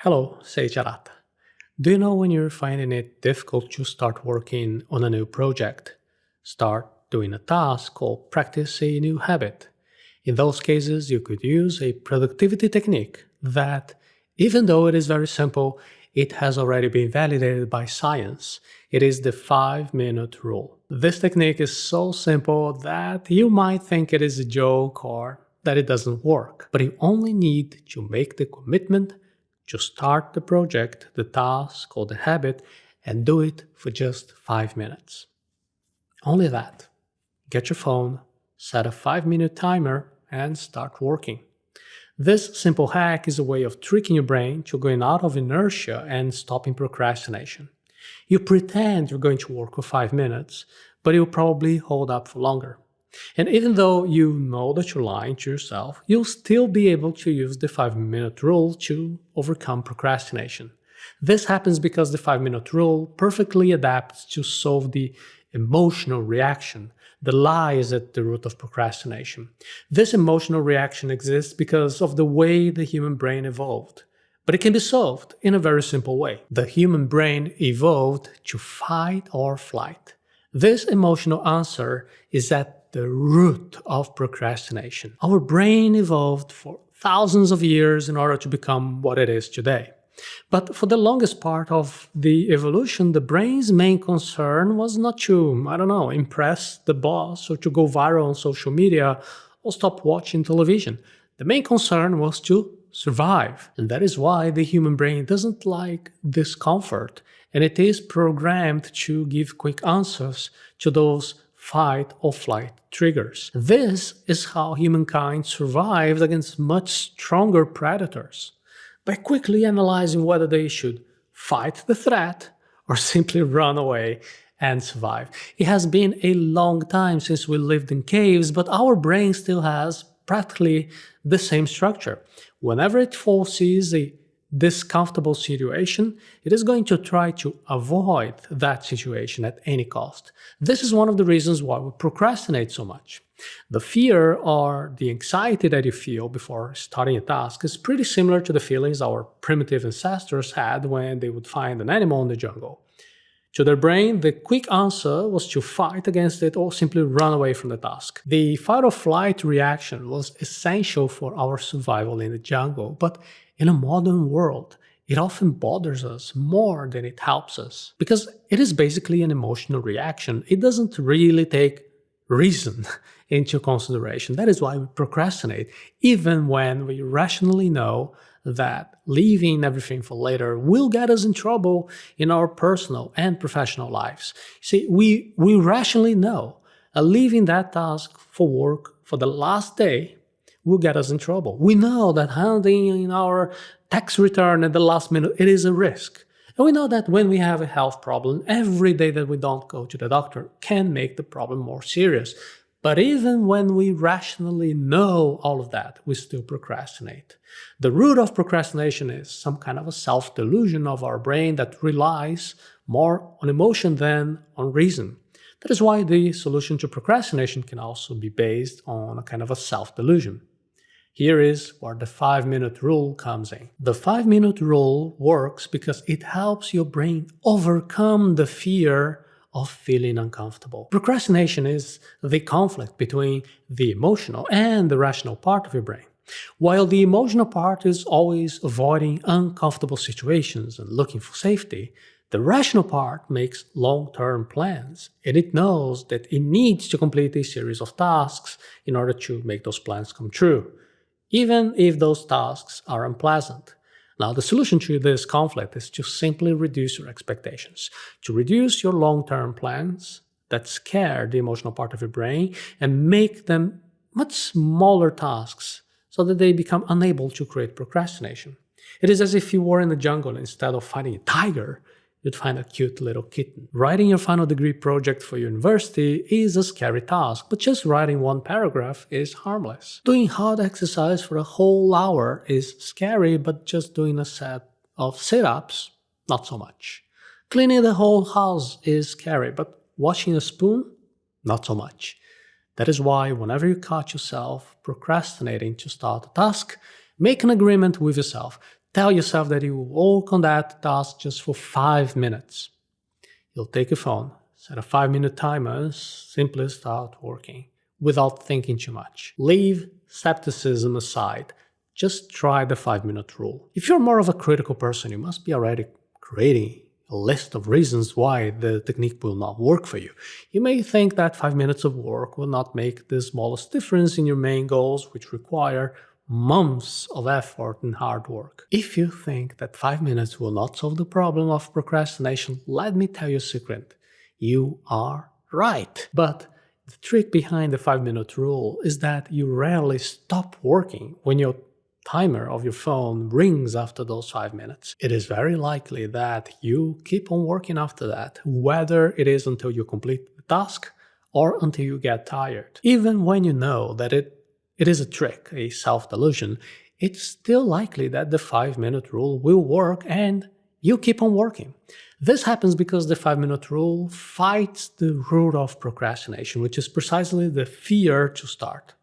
Hello, Seiiti Arata. Do you know when you're finding it difficult to start working on a new project, start doing a task, or practice a new habit? In those cases, you could use a productivity technique that, even though it is very simple, it has already been validated by science. It is the 5-minute rule. This technique is so simple that you might think it is a joke or that it doesn't work, but you only need to make the commitment to start the project, the task, or the habit and do it for just 5 minutes. Only that. Get your phone, set a 5-minute timer, and start working. This simple hack is a way of tricking your brain to going out of inertia and stopping procrastination. You pretend you're going to work for 5 minutes, but you'll probably hold up for longer. And even though you know that you're lying to yourself, you'll still be able to use the 5-minute rule to overcome procrastination. This happens because the 5-minute rule perfectly adapts to solve the emotional reaction that lies at the root of procrastination. This emotional reaction exists because of the way the human brain evolved. But it can be solved in a very simple way. The human brain evolved to fight or flight. This emotional answer is at the root of procrastination. Our brain evolved for thousands of years in order to become what it is today. But for the longest part of the evolution, the brain's main concern was not to, impress the boss or to go viral on social media or stop watching television. The main concern was to survive. And that is why the human brain doesn't like discomfort, and it is programmed to give quick answers to those fight or flight triggers. This is how humankind survived against much stronger predators, by quickly analyzing whether they should fight the threat or simply run away and survive. It has been a long time since we lived in caves, but our brain still has practically the same structure. Whenever it foresees a discomfortable situation, it is going to try to avoid that situation at any cost. This is one of the reasons why we procrastinate so much. The fear or the anxiety that you feel before starting a task is pretty similar to the feelings our primitive ancestors had when they would find an animal in the jungle. To their brain, the quick answer was to fight against it or simply run away from the task. The fight or flight reaction was essential for our survival in the jungle, but in a modern world, it often bothers us more than it helps us, because it is basically an emotional reaction. It doesn't really take reason into consideration. That is why we procrastinate, even when we rationally know that leaving everything for later will get us in trouble in our personal and professional lives. See, we rationally know leaving that task for work for the last day will get us in trouble. We know that handing in our tax return at the last minute, it is a risk. And we know that when we have a health problem, every day that we don't go to the doctor can make the problem more serious. But even when we rationally know all of that, we still procrastinate. The root of procrastination is some kind of a self-delusion of our brain that relies more on emotion than on reason. That is why the solution to procrastination can also be based on a kind of a self-delusion. Here is where the 5-minute rule comes in. The 5-minute rule works because it helps your brain overcome the fear of feeling uncomfortable. Procrastination is the conflict between the emotional and the rational part of your brain. While the emotional part is always avoiding uncomfortable situations and looking for safety, the rational part makes long-term plans, and it knows that it needs to complete a series of tasks in order to make those plans come true, even if those tasks are unpleasant. Now, the solution to this conflict is to simply reduce your expectations, to reduce your long-term plans that scare the emotional part of your brain and make them much smaller tasks so that they become unable to create procrastination. It is as if you were in the jungle. Instead of finding a tiger, you'd find a cute little kitten. Writing your final degree project for university is a scary task, but just writing one paragraph is harmless. Doing hard exercise for a whole hour is scary, but just doing a set of sit-ups, not so much. Cleaning the whole house is scary, but washing a spoon, not so much. That is why whenever you catch yourself procrastinating to start a task, make an agreement with yourself. Tell yourself that you will work on that task just for 5 minutes. You'll take your phone, set a 5-minute timer, and simply start working without thinking too much. Leave skepticism aside. Just try the 5-minute rule. If you're more of a critical person, you must be already creating a list of reasons why the technique will not work for you. You may think that 5 minutes of work will not make the smallest difference in your main goals, which require months of effort and hard work. If you think that 5 minutes will not solve the problem of procrastination, let me tell you a secret. You are right. But the trick behind the 5-minute rule is that you rarely stop working when your timer of your phone rings after those 5 minutes. It is very likely that you keep on working after that, whether it is until you complete the task or until you get tired. Even when you know that it is a trick, a self-delusion, it's still likely that the 5-minute rule will work and you keep on working. This happens because the 5-minute rule fights the root of procrastination, which is precisely the fear to start.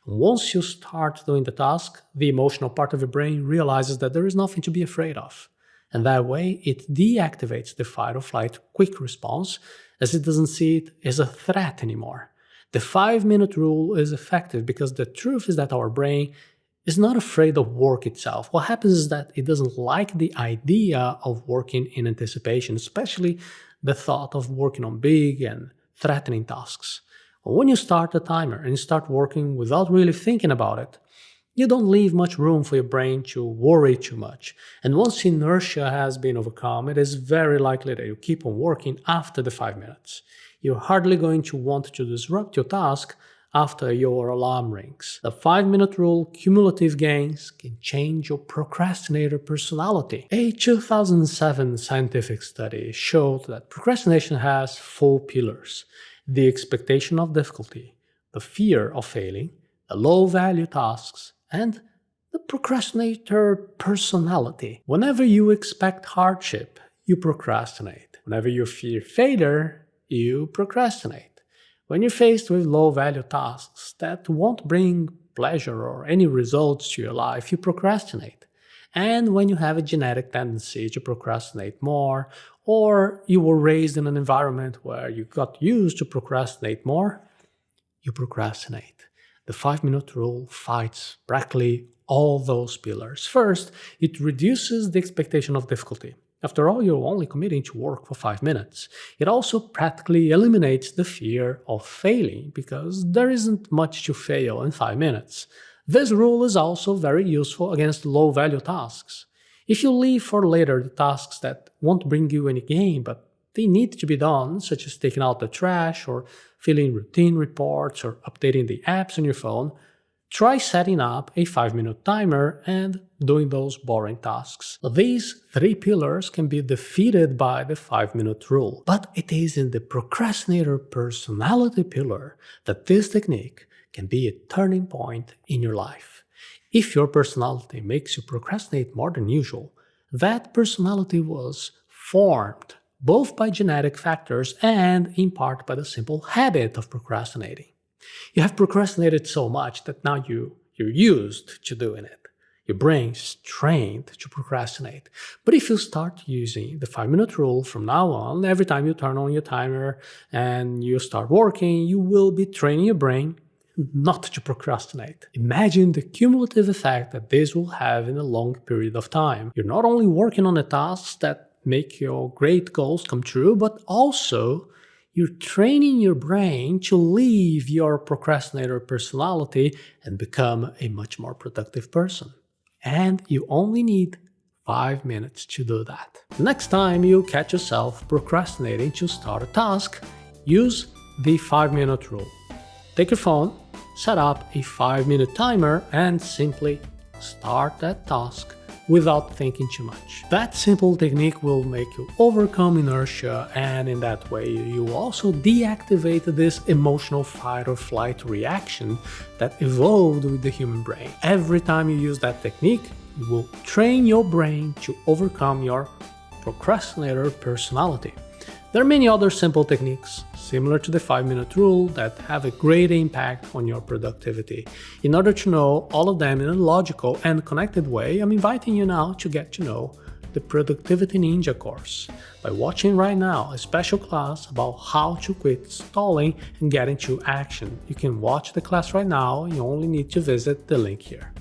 Once you start doing the task, the emotional part of your brain realizes that there is nothing to be afraid of. And that way, it deactivates the fight or flight quick response, as it doesn't see it as a threat anymore. The 5-minute rule is effective because the truth is that our brain is not afraid of work itself. What happens is that it doesn't like the idea of working in anticipation, especially the thought of working on big and threatening tasks. When you start a timer and you start working without really thinking about it, you don't leave much room for your brain to worry too much. And once inertia has been overcome, it is very likely that you keep on working after the 5 minutes. You're hardly going to want to disrupt your task after your alarm rings. The 5-minute rule cumulative gains can change your procrastinator personality. A 2007 scientific study showed that procrastination has 4 pillars: the expectation of difficulty, the fear of failing, the low-value tasks, and the procrastinator personality. Whenever you expect hardship, you procrastinate. Whenever you fear failure, you procrastinate. When you're faced with low-value tasks that won't bring pleasure or any results to your life, you procrastinate. And when you have a genetic tendency to procrastinate more, or you were raised in an environment where you got used to procrastinate more, you procrastinate. The 5-minute rule fights practically all those pillars. First, it reduces the expectation of difficulty. After all, you're only committing to work for 5 minutes. It also practically eliminates the fear of failing, because there isn't much to fail in 5 minutes. This rule is also very useful against low-value tasks. If you leave for later the tasks that won't bring you any gain, but they need to be done, such as taking out the trash or filling routine reports or updating the apps on your phone, try setting up a 5-minute timer and doing those boring tasks. These 3 pillars can be defeated by the 5-minute rule, but it is in the procrastinator personality pillar that this technique can be a turning point in your life. If your personality makes you procrastinate more than usual, that personality was formed both by genetic factors and in part by the simple habit of procrastinating. You have procrastinated so much that now you're used to doing it. Your brain's trained to procrastinate. But if you start using the 5-minute rule from now on, every time you turn on your timer and you start working, you will be training your brain not to procrastinate. Imagine the cumulative effect that this will have in a long period of time. You're not only working on the tasks that make your great goals come true, but also you're training your brain to leave your procrastinator personality and become a much more productive person. And you only need 5 minutes to do that. Next time you catch yourself procrastinating to start a task, use the 5-minute rule. Take your phone, set up a 5-minute timer, and simply start that task without thinking too much. That simple technique will make you overcome inertia, and in that way you also deactivate this emotional fight or flight reaction that evolved with the human brain. Every time you use that technique, you will train your brain to overcome your procrastinator personality. There are many other simple techniques, similar to the 5-minute rule, that have a great impact on your productivity. In order to know all of them in a logical and connected way, I'm inviting you now to get to know the Productivity Ninja course by watching right now a special class about how to quit stalling and get into action. You can watch the class right now, you only need to visit the link here.